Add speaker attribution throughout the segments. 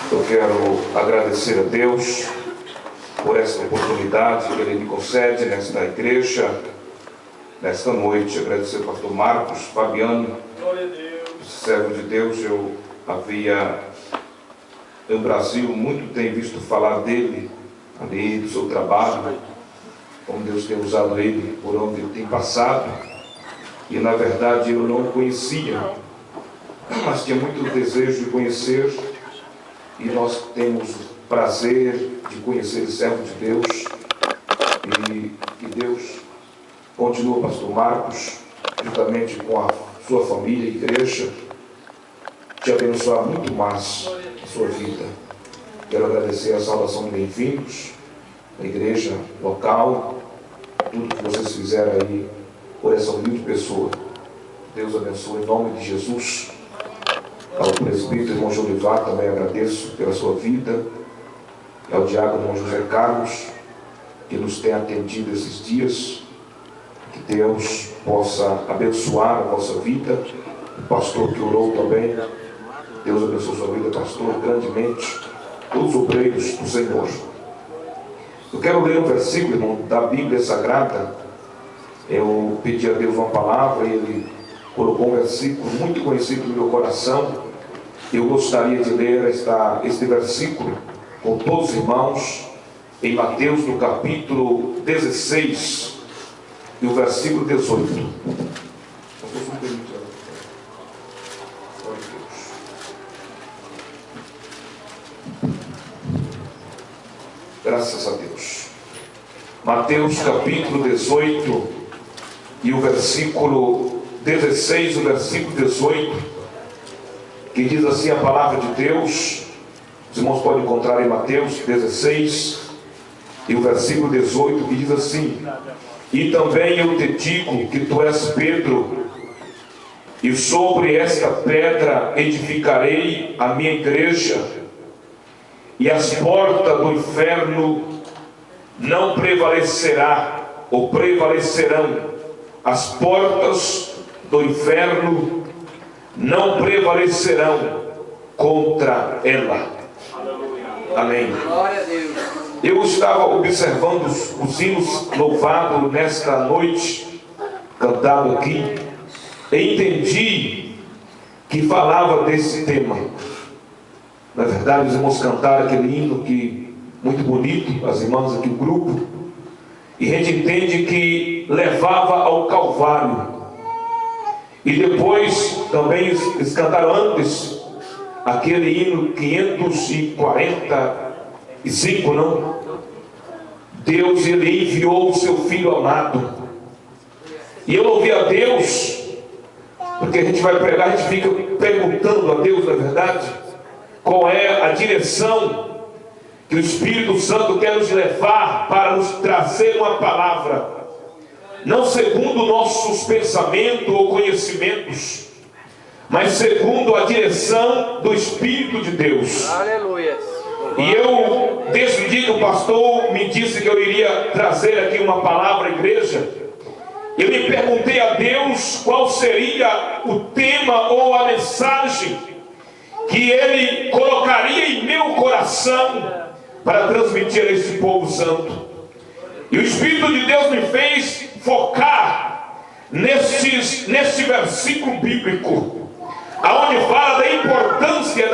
Speaker 1: Eu quero agradecer a Deus por esta oportunidade que Ele me concede nesta igreja, nesta noite. Agradecer ao pastor Marcos Fabiano, servo de Deus. Eu havia no Brasil muito tem visto falar dele, ali do seu trabalho, como Deus tem usado ele, por onde ele tem passado, e na verdade eu não o conhecia, mas tinha muito desejo de conhecer, e nós temos o prazer de conhecer esse servo de Deus, e que Deus continue, pastor Marcos, juntamente com a sua família e igreja, te abençoar muito mais a sua vida. Quero agradecer a saudação de bem-vindos da igreja local, tudo que vocês fizeram aí por essa humilde pessoa. Deus abençoe em nome de Jesus. Ao presbítero irmão Jolivar também agradeço pela sua vida, e ao diácono irmão José Carlos, que nos tem atendido esses dias. Que Deus possa abençoar a vossa vida. O pastor que orou também, Deus abençoe a sua vida, pastor, grandemente. Todos os obreiros do Senhor. Eu quero ler um versículo, irmão, da Bíblia Sagrada. Eu pedi a Deus uma palavra e Ele colocou um versículo muito conhecido no meu coração. Eu gostaria de ler este versículo com todos os irmãos em Mateus, no capítulo 16 e o versículo 18. Graças a Deus. Mateus capítulo 18 e o versículo 16, o versículo 18, que diz assim a palavra de Deus. Os irmãos podem encontrar em Mateus 16 e o versículo 18, que diz assim: E também eu te digo que tu és Pedro, e sobre esta pedra edificarei a minha igreja, e as portas do inferno não prevalecerá, ou prevalecerão. As portas do inferno não prevalecerão contra ela. Amém.
Speaker 2: Glória a Deus.
Speaker 1: Eu estava observando os hinos louvados nesta noite, cantado aqui, e entendi que falava desse tema. Na verdade, os irmãos cantaram aquele hino que, muito bonito, as irmãs aqui, o grupo, e a gente entende que levava ao Calvário. E depois, também, eles cantaram antes, aquele hino 545, não? Deus, Ele enviou o seu Filho amado. E eu ouvi a Deus, porque a gente vai pregar, a gente fica perguntando a Deus, na verdade, qual é a direção que o Espírito Santo quer nos levar para nos trazer uma palavra, não segundo nossos pensamentos ou conhecimentos, mas segundo a direção do Espírito de Deus.
Speaker 2: Aleluia.
Speaker 1: E eu, desde o dia que o pastor me disse que eu iria trazer aqui uma palavra à igreja, eu me perguntei a Deus qual seria o tema ou a mensagem que Ele colocaria em meu coração para transmitir a esse povo santo. E o Espírito de Deus me fez focar neste versículo bíblico, aonde fala da importância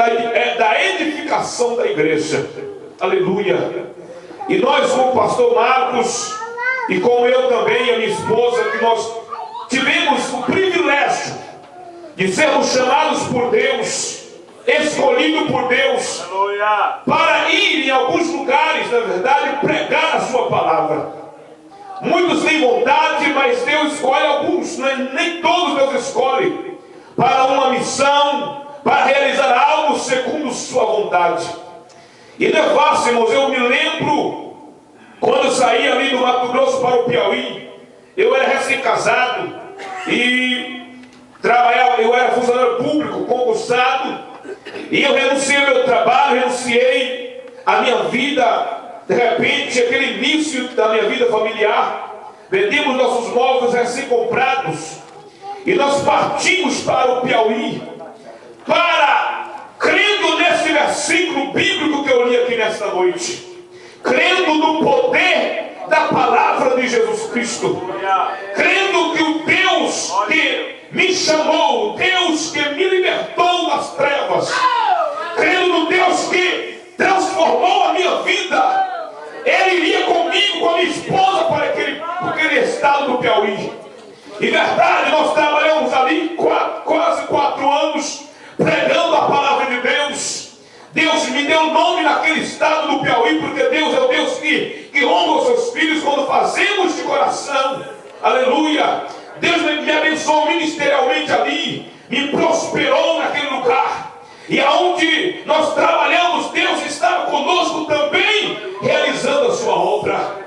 Speaker 1: da edificação da igreja. Aleluia. E nós, com o pastor Marcos, e com eu também, a minha esposa, que nós tivemos o privilégio de sermos chamados por Deus, escolhido por Deus, para ir em alguns lugares, na verdade, pregar a sua palavra. Muitos têm vontade, mas Deus escolhe alguns, nem todos Deus escolhe, para uma missão, para realizar algo segundo sua vontade. E não é fácil, irmãos. Eu me lembro, quando eu saí ali do Mato Grosso para o Piauí, eu era recém-casado, e trabalhava, eu era funcionário público, concursado, e eu renunciei ao meu trabalho, renunciei à minha vida. De repente, aquele início da minha vida familiar, vendemos nossos móveis recém-comprados, e nós partimos para o Piauí, para, crendo nesse versículo bíblico, nesta noite, crendo no poder da palavra de Jesus Cristo, crendo que o Deus que me chamou, o Deus que me libertou das trevas, crendo no Deus que transformou a minha vida, Ele iria comigo, com a minha esposa, para aquele estado do Piauí. E verdade, nós trabalhamos ali quase 4 anos pregando a palavra de Deus. Deus me deu nome naquele estado do Piauí, porque Deus é o Deus que honra os seus filhos quando fazemos de coração. Aleluia! Deus me abençoou ministerialmente ali, me prosperou naquele lugar. E aonde nós trabalhamos, Deus estava conosco também, realizando a sua obra.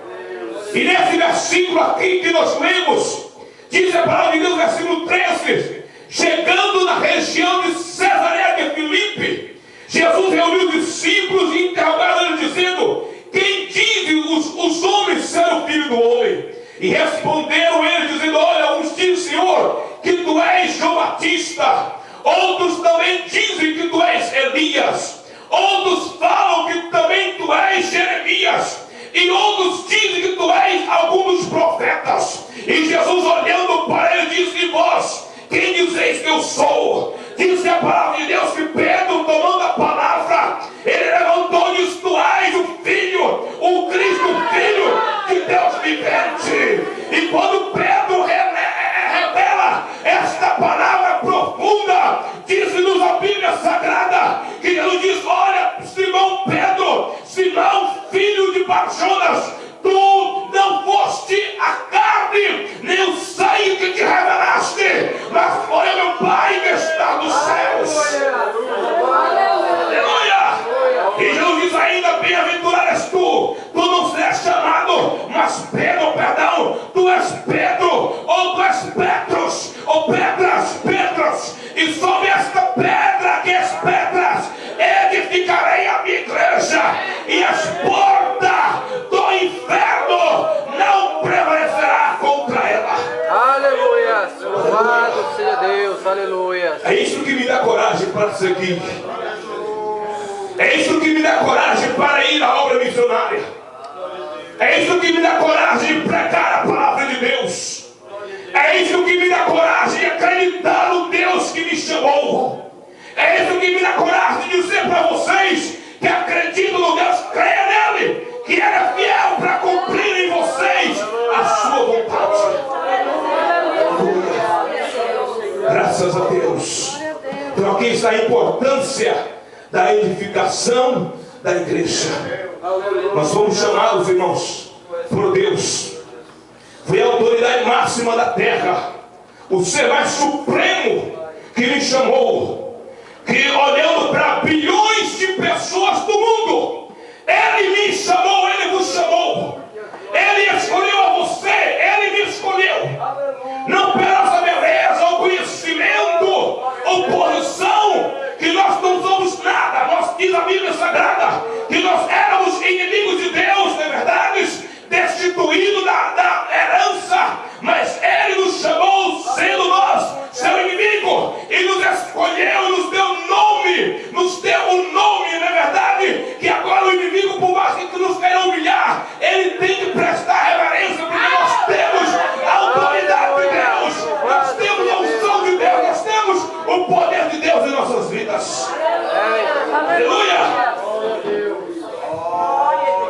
Speaker 1: E nesse versículo aqui que nós lemos, diz a palavra de Deus, versículo 13: chegando na região de Cesareia de Filipe, Jesus reuniu os discípulos e interrogaram eles, dizendo: quem dizem os homens ser o Filho do Homem? E responderam eles, dizendo: olha, uns dizem, Senhor, que tu és João Batista, outros também dizem que tu és Elias, outros falam que também tu és Jeremias, e outros dizem que tu és algum dos profetas. E Jesus, olhando para ele, disse: e vós, quem dizeis que eu sou? Disse a palavra de Deus que Pedro, tomando a palavra, ele levantou e disse: tu és o Filho, o Cristo, o Filho de Deus vivente. E quando Pedro revela esta palavra profunda, diz-nos a Bíblia Sagrada que Jesus diz: olha, Simão Pedro, Simão, filho de Barjonas, tu não foste a carne nem o sangue que te revelaste, mas foi o meu Pai que está nos céus. Aleluia! E Jesus diz ainda: bem-aventurado és tu não serás chamado, mas Pedro, perdão, tu és Pedro, ou tu és Petros, ou Pedras, e sobre esta pedra, que és pedras, edificarei a minha igreja, e as portas do inferno não prevalecerá contra ela.
Speaker 2: Aleluia! Louvado seja Deus, aleluia!
Speaker 1: É isso que me dá coragem para seguir. É isso que me dá coragem para ir à obra missionária. É isso que me dá coragem de pregar a palavra de Deus. É isso que me dá coragem de acreditar no Deus que me chamou. É isso que me dá coragem de dizer para vocês que acreditam no Deus, creia nele, que ele é fiel para cumprir em vocês a sua vontade. Graças a Deus. Então aqui está a importância da edificação da igreja. Nós fomos chamados, irmãos, por Deus. Foi a autoridade máxima da terra, o ser mais supremo, que me chamou, que olhando para bilhões de pessoas do mundo, Ele me chamou, Ele vos chamou, Ele escolheu a você, Ele me escolheu, não pela nossa beleza, ou conhecimento, ou posição, que nós não somos nada. Nós, diz a Bíblia Sagrada, que nós éramos inimigos de Deus, não é verdade? Destituídos da herança, mas Ele nos chamou, sendo nós seu inimigo, e nos escolheu, e nos deu um nome, não é verdade? Que agora o inimigo, por mais que nos queira humilhar, ele tem que prestar reverência, porque nós temos a autoridade de Deus, nós temos a unção de Deus, nós temos o poder de Deus em nossas vidas. Aleluia!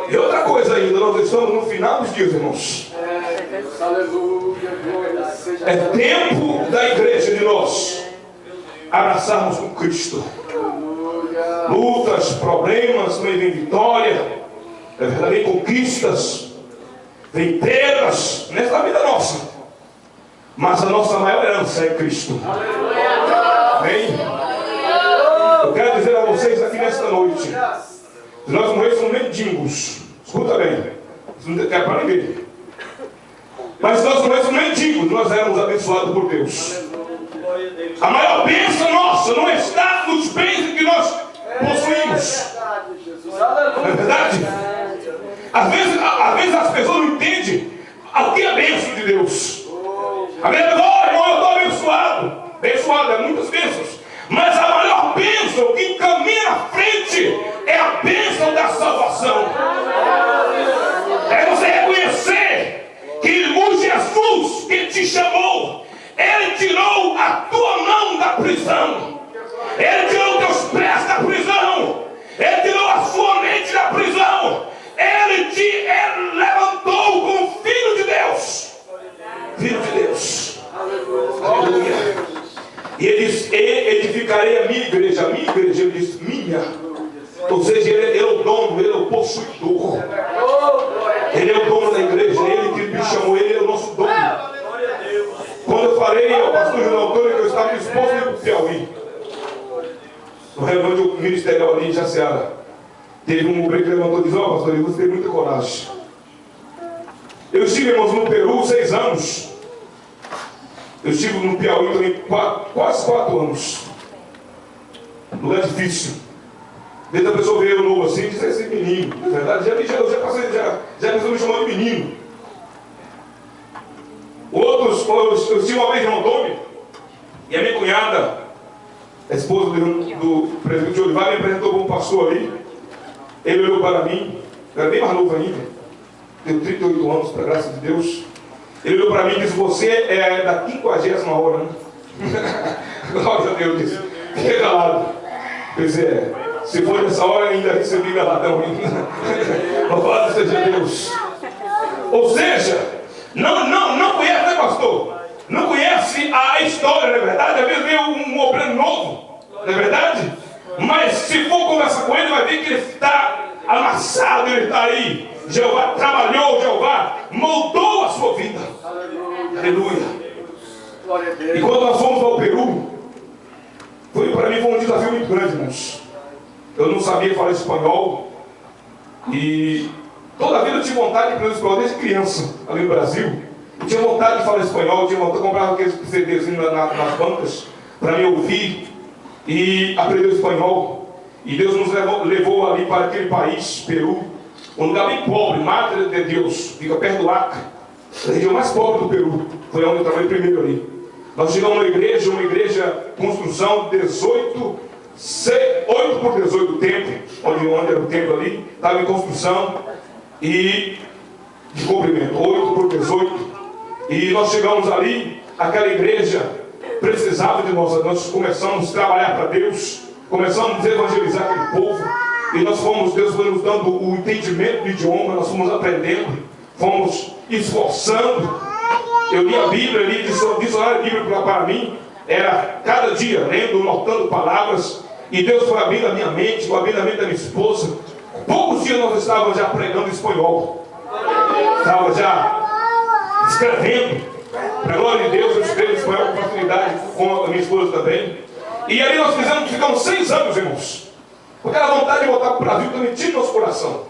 Speaker 1: E outra coisa ainda, nós estamos no final dos dias, irmãos. É tempo da igreja de nós abraçarmos com Cristo. Lutas, problemas, também vem vitória, é verdade, vem conquistas, vem perdas nessa vida nossa. Mas a nossa maior herança é Cristo. Amém? Eu quero dizer a vocês aqui nesta noite, se nós morrêssemos mendigos, escuta bem, isso não quer para ninguém, mas se nós morrêssemos mendigos, nós éramos abençoados por Deus. A maior bênção nossa não está nos bens que nós possuímos. Não é verdade? Às vezes as pessoas não entendem o que é a bênção de Deus. A Bíblia diz: oh, irmão, eu estou abençoado. Abençoado é muitas bênçãos, mas a maior bênção que encaminha à frente é a bênção da salvação. Ou seja, ele é o dono, ele é o possuidor. Ele é o dono da igreja, ele que me chamou, ele é o nosso dono. Quando eu falei ao pastor João Antônio que eu estava disposto a ir para o Piauí, no reunião do ministerial ali em Jaciara, teve um obreiro que levantou e disse: ó, pastor, você tem muita coragem. Eu estive, irmãos, no Peru 6 anos. Eu estive no Piauí também quase 4 anos. Lugar difícil. Desde a pessoa veio novo assim e disse: esse menino, na verdade, já me chamou de menino. Outros, eu estive uma vez em Rondônia, e a minha cunhada, a esposa do presidente de Olivar, me apresentou como pastor ali. Ele olhou para mim, eu era bem mais novo ainda, tenho 38 anos, para a graça de Deus. Ele olhou para mim e disse: você é da 50ª hora, né? Glória a Deus, disse. Fiquei calado. Pois é, se for nessa hora ainda recebi galadão ainda. Louvado seja Deus. Ou seja, não conhece, né, pastor? Não conhece a história, não é verdade? Às vezes vem um obreiro novo, não é verdade? Mas se for conversar com ele, vai ver que ele está amassado, ele está aí. Jeová trabalhou, Jeová moldou a sua vida. Aleluia. E quando nós fomos ao Peru, para mim foi um desafio muito grande, irmãos. Eu não sabia falar espanhol. E toda a vida eu tive vontade de aprender espanhol desde criança, ali no Brasil. Eu tinha vontade de falar espanhol, eu tinha vontade de comprar aqueles CDs nas bancas para me ouvir e aprender espanhol. E Deus nos levou ali para aquele país, Peru, um lugar bem pobre, Madre de Deus, fica perto do Acre, a região mais pobre do Peru. Foi onde eu trabalhei primeiro ali. Nós chegamos numa igreja, construção 8 por 18 templo, onde era o templo ali, estava em construção e de comprimento, 8 por 18. E nós chegamos ali, aquela igreja precisava de nós começamos a trabalhar para Deus, começamos a evangelizar aquele povo, e Deus foi nos dando o entendimento do idioma, nós fomos aprendendo, fomos esforçando. Eu li a Bíblia ali, dicionário bíblico para mim, era cada dia lendo, notando palavras, e Deus foi abrindo a minha mente, foi abrindo a mente da minha esposa. Poucos dias nós estávamos já pregando espanhol, estava já escrevendo, para a glória de Deus. Eu escrevo espanhol com facilidade, com a minha esposa também. E ali nós ficamos 6 anos, irmãos. Aquela vontade de voltar para o Brasil também tinha no nosso coração.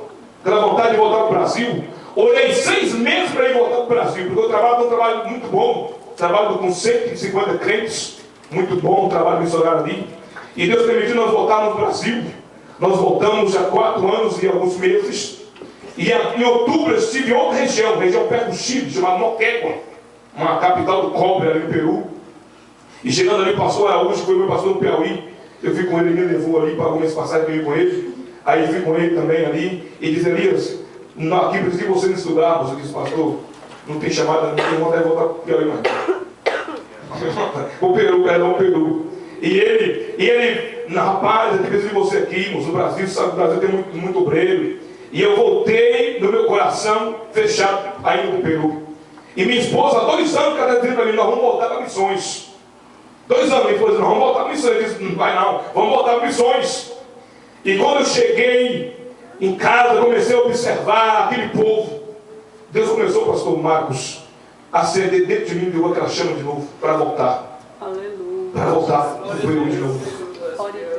Speaker 1: Aquela vontade de voltar para o Brasil. Orei 6 meses para ir voltar para o Brasil, porque eu trabalho um trabalho muito bom. Trabalho com 150 crentes, muito bom o trabalho missionário ali. E Deus permitiu nós voltarmos para o Brasil. Nós voltamos há 4 anos e alguns meses. E em outubro eu estive em outra região perto do Chile, chamada Moquegua, uma capital do cobre ali no Peru. E chegando ali, o pastor Araújo, que foi meu pastor no Piauí, eu fui com ele, ele me levou ali, pagou minhas passagens que eu ia com ele. Aí eu fui com ele também ali, e disse: Elias, aqui precisa que você nesse lugar. Eu disse: pastor, não tem chamada, não tem vontade de voltar para o Piauí mais. O Peru. E ele, rapaz, eu preciso de você aqui, moço, no Brasil, sabe, o Brasil tem muito obreiro. E eu voltei no meu coração fechado, ainda para o Peru. E minha esposa, há 2 anos, que ela está dizendo para mim: nós vamos voltar para missões. 2 anos, ele falou assim: nós vamos voltar para missões. Eu disse: não vai não, vamos voltar para missões. E quando eu cheguei em casa, comecei a observar aquele povo. Deus começou, pastor Marcos, a acender dentro de mim, deu aquela chama de novo, para voltar. Aleluia. Para voltar para o Peru de novo.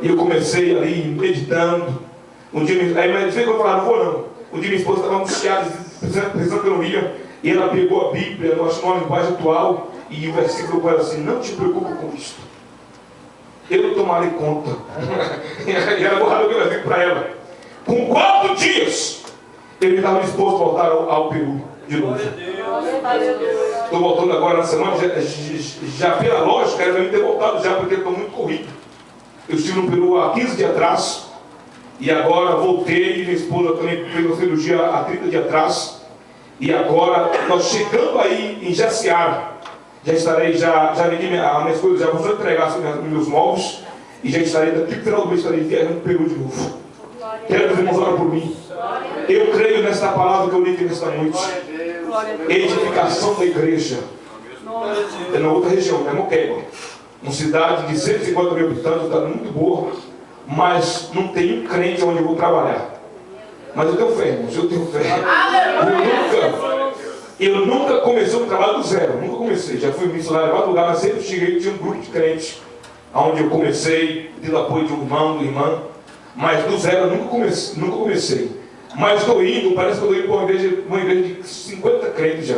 Speaker 1: E eu comecei ali, meditando. Um dia, aí quando eu falava: não vou não. Um dia minha esposa estava angustiada, pensando que eu não ia. E ela pegou a Bíblia, eu acho numa linguagem atual, e o versículo foi assim: não te preocupe com isto, eu tomarei conta. E ela guardou aquele versículo para ela. Com 4 dias, ele estava disposto a voltar ao Peru de novo. Estou voltando agora na semana, já pela lógica, era para mim ter voltado já, porque estou muito corrido. Eu estive no Peru há 15 dias atrás, e agora voltei, e minha esposa também fez uma cirurgia há 30 dias atrás. E agora, nós chegando aí em Jaciara, já estarei, já vendi minhas coisas, já vou entregar meus móveis, e já estarei, daqui no final do mês, estarei viajando no Peru de novo. Quero que os irmãos orem por mim. Eu creio nesta palavra que eu li aqui nesta noite. Edificação da igreja. É na outra região, é Moquegua. Uma cidade de 150 mil habitantes, uma cidade muito boa, mas não tem um crente onde eu vou trabalhar. Mas eu tenho fé, irmãos, eu tenho fé. Eu nunca comecei um trabalho do zero, nunca comecei. Já fui missionário em vários lugares, mas sempre cheguei e tinha um grupo de crentes, onde eu comecei, tendo apoio de um irmão, de irmã, mas do zero eu nunca comecei. Mas estou indo, parece que eu estou indo para uma igreja de 50 crentes já.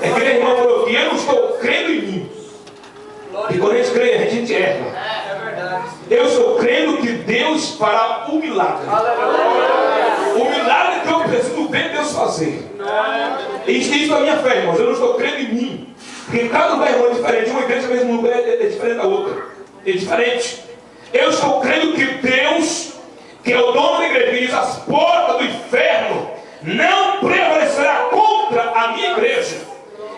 Speaker 1: É que a irmã falou que eu não estou crendo em mim. E quando a gente crê, a gente erra. Eu estou crendo que Deus fará um milagre. O milagre que eu preciso ver Deus fazer. Isso é a minha fé, irmãos. Eu não estou crendo em mim. Porque cada lugar, irmão, é diferente. Uma igreja mesmo lugar é diferente da outra. É diferente. Eu estou crendo que Deus, que é o dono da igreja, que diz as portas do inferno não prevalecerá contra a minha igreja.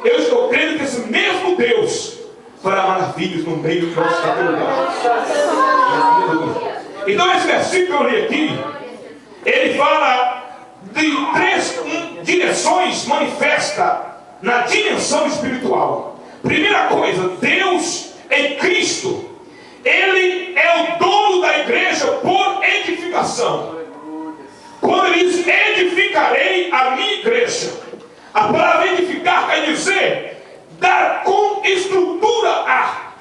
Speaker 1: Eu estou crendo que esse mesmo Deus fará maravilhas no meio do nosso lugar. Então esse versículo que eu li aqui, ele fala de 3 direções, manifesta na dimensão espiritual. Primeira coisa, Deus em Cristo, Ele é o dono da igreja por edificação. Quando ele diz edificarei a minha igreja, a palavra edificar quer dizer dar com estrutura a.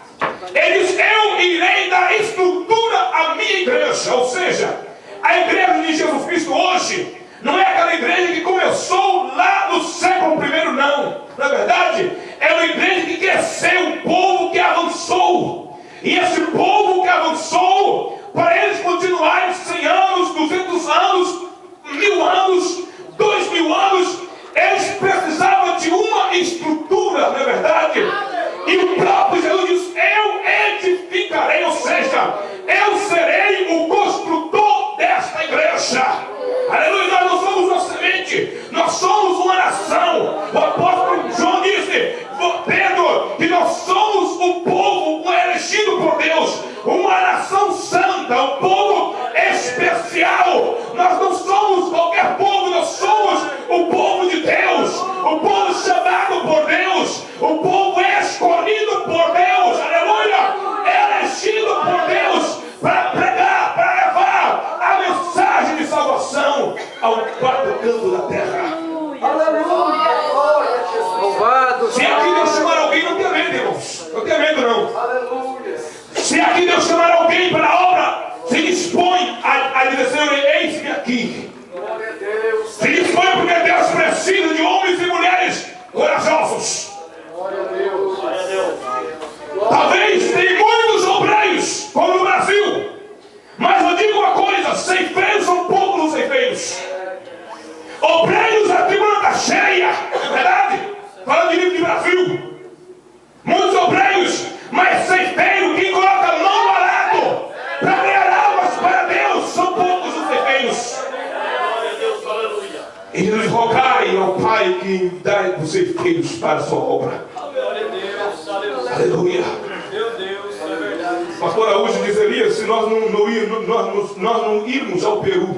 Speaker 1: Ele diz, eu irei dar estrutura à minha igreja. Ou seja, a igreja de Jesus Cristo hoje não é aquela igreja que começou lá no século I, não. Na verdade, é uma igreja que cresceu, um povo que avançou. E esse povo que avançou, para eles continuarem 100 anos, 200 anos, 1000 anos, 2000 anos, eles precisavam de uma estrutura, não é verdade? E o próprio Jesus diz, eu edificarei, ou seja, eu serei o construtor desta igreja. Aleluia, nós não somos uma semente, nós somos uma nação. O apóstolo João disse, Pedro, que nós somos um povo elegido por Deus, uma nação santa, um povo especial. Nós não somos qualquer povo, nós somos o povo de Deus, o povo chamado por Deus, o povo escolhido por Deus, aleluia, elegido por Deus para pregar, para levar a mensagem de salvação ao quarto canto da terra. Aleluia!
Speaker 2: Louvado!
Speaker 1: Se aqui Deus chamar alguém, não tenha medo, irmãos. Não tenha medo, não. Aleluia! Se aqui Deus chamar alguém para a obra, se dispõe a dizer, Senhor, eis-me aqui. Se dispõe porque Deus precisa de homens e mulheres corajosos. Talvez tenha muitos obreiros, como no Brasil. Mas eu digo uma coisa, ceifeiros são poucos os ceifeiros. Obreiros, a tribuna está cheia, verdade? Falando de livro de Brasil. Muitos obreiros, mas ceifeiro, quem coloca a mão no arado para ganhar almas para Deus, são poucos os ceifeiros. E nos rogai ao Pai que dá os ceifeiros para a sua obra. Aleluia. Pastor Araújo diz, Elias, se nós não irmos ao Peru.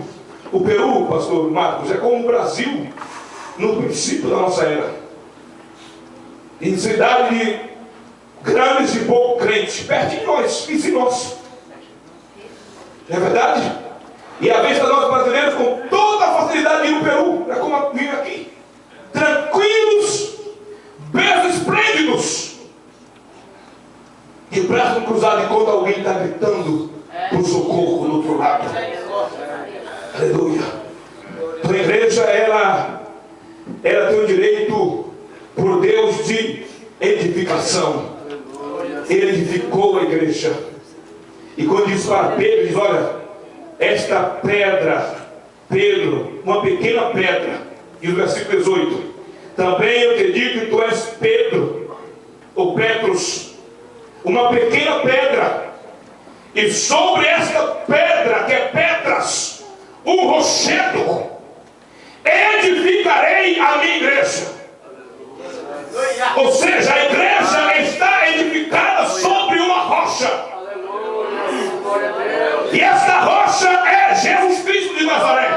Speaker 1: O Peru, pastor Marcos, é como o Brasil no princípio da nossa era. Em cidade grandes e pouco crentes, perto de nós, vizinho nosso. Não é verdade? E a vista nós brasileiros com toda a facilidade de ir no Peru, é como vir aqui. Tranquilos, belos, esplêndidos. E o braço cruzado enquanto alguém está gritando por socorro do outro lado. Aleluia. Então a igreja, ela tem o direito por Deus de edificação. Ele edificou a igreja. E quando diz para Pedro, diz, olha, esta pedra, Pedro, uma pequena pedra, diz o versículo 18, também eu te digo que tu és Pedro, ou Petros, uma pequena pedra, e sobre esta pedra, que é Petras, um rochedo, edificarei a minha igreja. Ou seja, a igreja está edificada sobre uma rocha. E esta rocha é Jesus Cristo de Nazaré.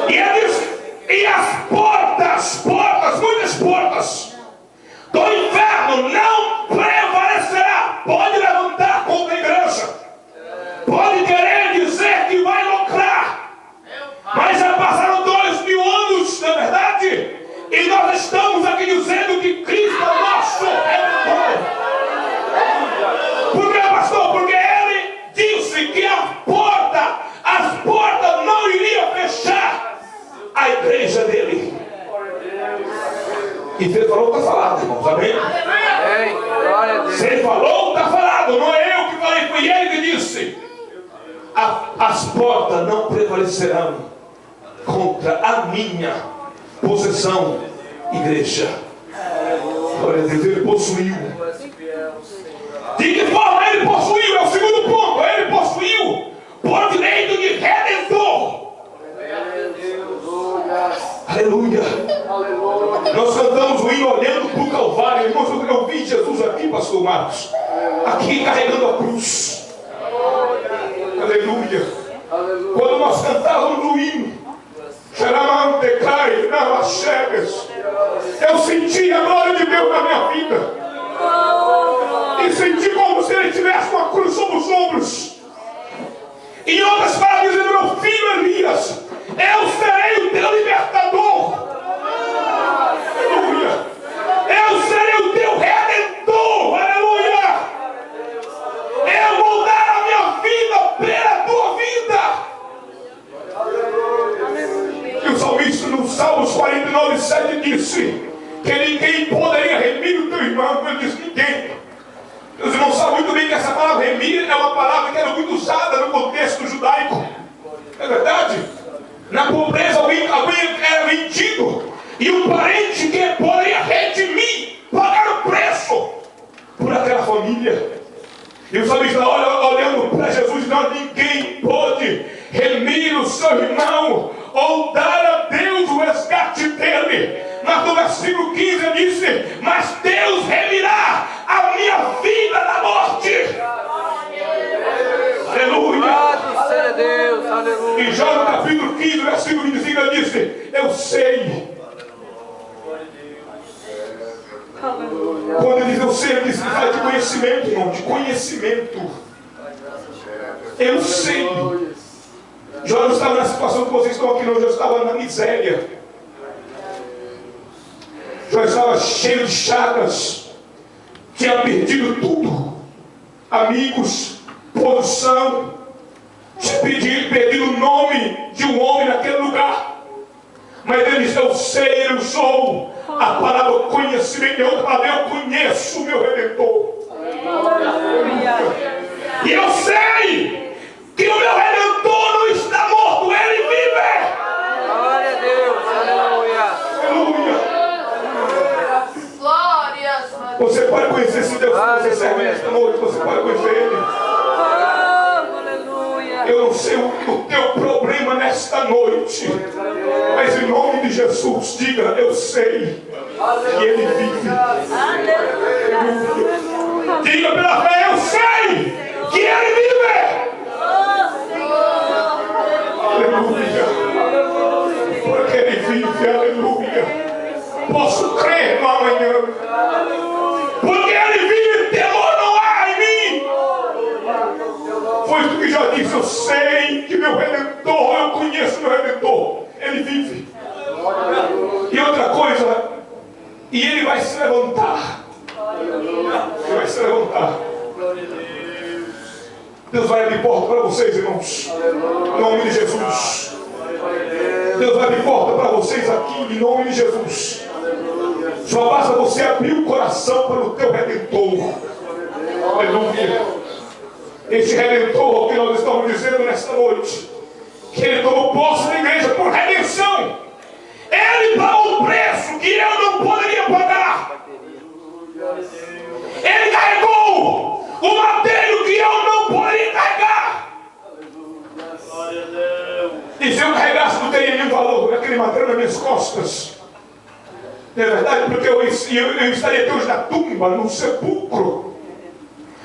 Speaker 1: E ele diz, e as portas, muitas portas do inferno não prevalecerá. Pode levantar contra a igreja, as portas não prevalecerão contra a minha possessão, igreja. Glória a Deus, ele possuiu. De que forma ele possuiu? É o segundo ponto. Ele possuiu por direito de redentor. Aleluia. Nós cantamos o hino olhando para o Calvário. Irmãos, eu vi Jesus aqui, pastor Marcos, aqui carregando a cruz. Aleluia. Quando nós cantávamos o hino, eu senti a glória de Deus na minha vida. E senti como se ele tivesse uma cruz sobre os ombros. Em outras palavras, dizendo: meu filho Elias, eu serei o teu libertador. Aleluia. Eu serei o teu redentor. Aleluia. Eu vou dar a minha vida pela tua vida. E o salmista no Salmos 49:7 disse que ninguém poderia remir o teu irmão. Ele disse: ninguém. Os irmãos sabem muito bem que essa palavra remir é uma palavra que era muito usada no contexto judaico. É verdade? Na pobreza alguém era vendido, e um parente que poderia redimir, pagar o preço por aquela família. E o salmista olhando para Jesus, não, ninguém pode remir o seu irmão ou dar a Deus o resgate dele. Mas no versículo 15 ele disse: mas Deus remirá a minha vida da morte. Aleluia.
Speaker 2: Deus, aleluia.
Speaker 1: E Jó no capítulo 15, versículo 25 ele disse: eu sei. Quando ele diz eu sei, ele diz que fala de conhecimento, irmão, de conhecimento. Eu sei. Jó não estava na situação que vocês estão aqui, não. Jó estava na miséria. Jó estava cheio de chagas. Tinha perdido tudo. Amigos, posição. Tinha perdido o nome de um homem naquele lugar. Mas ele disse: eu sei, eu sou. A palavra conhecimento é outra palavra. Eu conheço o meu Redentor. E eu sei que o meu Redentor não está morto, ele vive.
Speaker 2: Glória a Deus, aleluia.
Speaker 1: Aleluia.
Speaker 3: Glórias.
Speaker 1: Você pode conhecer esse Deus que você serve nesta noite. Você pode conhecer Ele.
Speaker 2: Aleluia.
Speaker 1: Eu não sei o teu problema nesta noite, mas em nome de Jesus, diga: eu sei que Ele vive. Diga pela fé: eu sei que Ele vive. Aleluia. Porque Ele vive, aleluia. Posso crer no amanhã. Porque Ele vive, temor não há em mim. Foi isso que já disse: eu sei que meu Redentor, eu conheço meu Redentor. Ele vive. E outra coisa, e Ele vai se levantar. Ele vai se levantar. Deus vai abrir porta para vocês, irmãos, em nome de Jesus. Deus vai abrir porta para vocês aqui, em nome de Jesus. Só basta você abrir o coração para o teu Redentor. Aleluia. Esse Redentor que nós estamos dizendo nesta noite, que Ele tomou posse da igreja por redenção. Ele pagou o preço que eu não poderia pagar. Ele carregou o madeiro que eu não poderia carregar. E se eu carregasse, não teria nenhum valor aquele madeiro nas minhas costas. Não é verdade? Porque eu estaria aqui hoje na tumba, no sepulcro.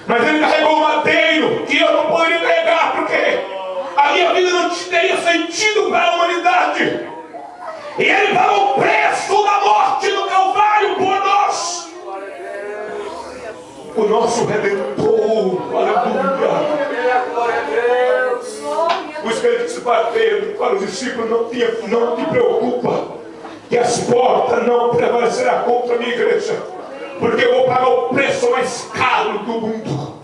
Speaker 1: Mas Ele carregou o madeiro que eu não poderia carregar, porque a minha vida não teria sentido para a humanidade. E Ele pagou o preço da morte do Calvário por nós. O nosso Redentor. Aleluia. Por isso que Ele disse para Pedro, para os discípulos: não te preocupa, que as portas não prevalecerão contra a minha igreja, porque eu vou pagar o preço mais caro do mundo.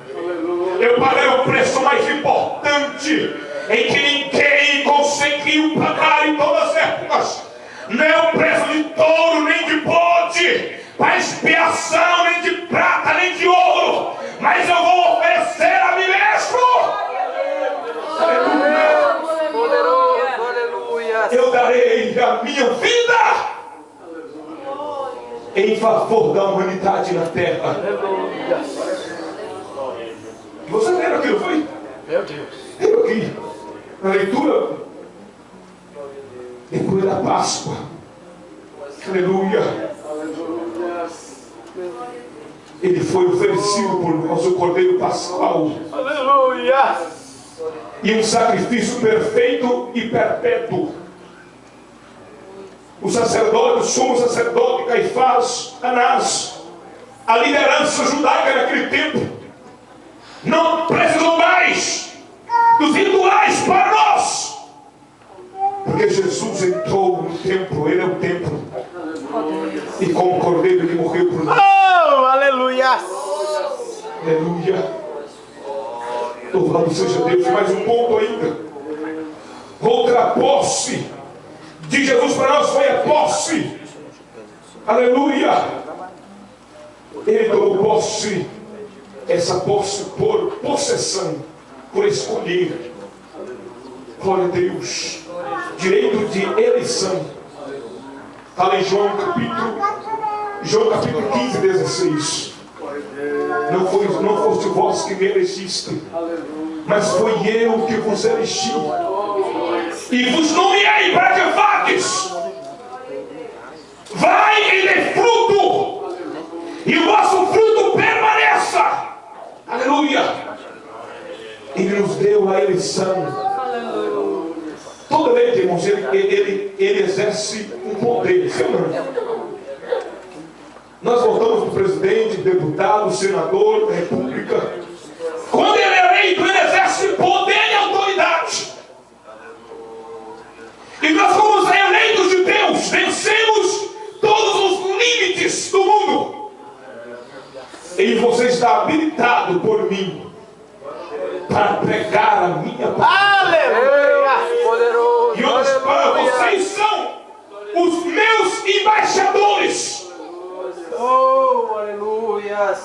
Speaker 1: Eu paguei o preço mais importante, em que ninguém conseguiu pagar em todas as épocas. Não é o preço de touro, nem de bode, para expiação, nem de prata, nem de ouro, mas eu vou oferecer a mim mesmo. Aleluia. eu darei a minha vida em favor da humanidade na terra.
Speaker 2: Aleluia.
Speaker 1: Você lembra aquilo, foi?
Speaker 2: Meu Deus.
Speaker 1: Lembra aqui, na leitura, depois da Páscoa. Aleluia. Ele foi oferecido por nós, o Cordeiro Pascual.
Speaker 2: Aleluia.
Speaker 1: E um sacrifício perfeito e perpétuo. O sacerdote, o sumo sacerdote Caifás, Anás, a liderança judaica naquele tempo, não precisou mais dos rituais para nós, porque Jesus entrou no templo, ele é o templo, e como Cordeiro ele morreu por nós.
Speaker 2: Oh, aleluia.
Speaker 1: Aleluia. Louvado seja Deus. Mais um ponto ainda. Outra posse de Jesus para nós foi a posse. Aleluia. Ele tomou posse. Essa posse por possessão, por escolher. Glória a Deus. Direito de eleição. Está em João capítulo 15, 16. Não foste vós que me elegiste, mas foi eu que vos elegi e vos nomeei para que vades. Vai e dê fruto, e o vosso fruto permaneça. Aleluia. Ele nos deu a eleição. Toda lei, irmãos, ele exerce um poder, sim ou não? Nós votamos do presidente, deputado, senador da república. Quando ele é eleito, ele exerce poder e autoridade. E nós, como eleitos de Deus, vencemos todos os limites do mundo. E você está habilitado por mim para pregar a minha palavra.
Speaker 2: Aleluia. Poderoso.
Speaker 1: E outras para vocês são os meus embaixadores.
Speaker 2: Oh, aleluia.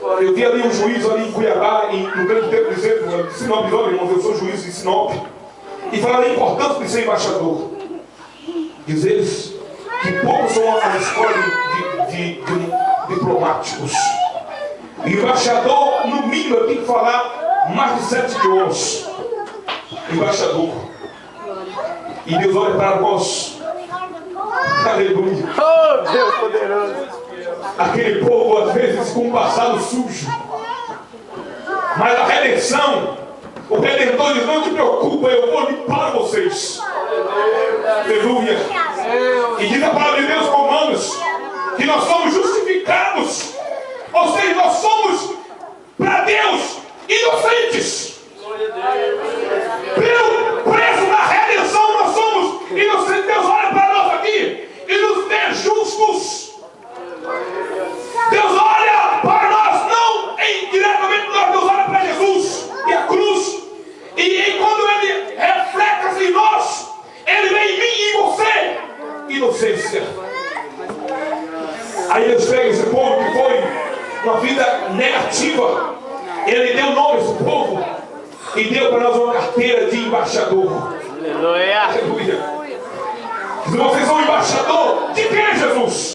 Speaker 1: Eu vi ali um juiz ali em Cuiabá, no grande tempo, dizendo, Sinop, olha, irmãos, eu sou juiz em Sinop, e falando da importância de ser embaixador. Diz eles que poucos são a escola de diplomáticos. E o embaixador, no mínimo, tem que falar mais de 7 idiomas. Embaixador. E Deus olha para nós. Aleluia.
Speaker 2: Oh, Deus poderoso.
Speaker 1: Aquele povo, às vezes, com um passado sujo. Mas a redenção, o Redentor diz, não te preocupa, eu vou limpar vocês. Aleluia. E diz a palavra de Deus, Romanos, que nós somos justificados. Ou seja, nós somos, para Deus, inocentes. Pelo preço da redenção, nós somos inocentes. Deus olha para nós aqui e nos vê justos. Deus olha para nós, não indiretamente nós, Deus olha para Jesus e a cruz. E quando Ele reflete em nós, Ele vê em mim e em você inocência. Aí Deus pega esse povo que foi uma vida negativa. Ele deu nome a esse povo e deu para nós uma carteira de embaixador.
Speaker 2: Aleluia.
Speaker 1: Aleluia. Vocês são embaixador de quem, Jesus?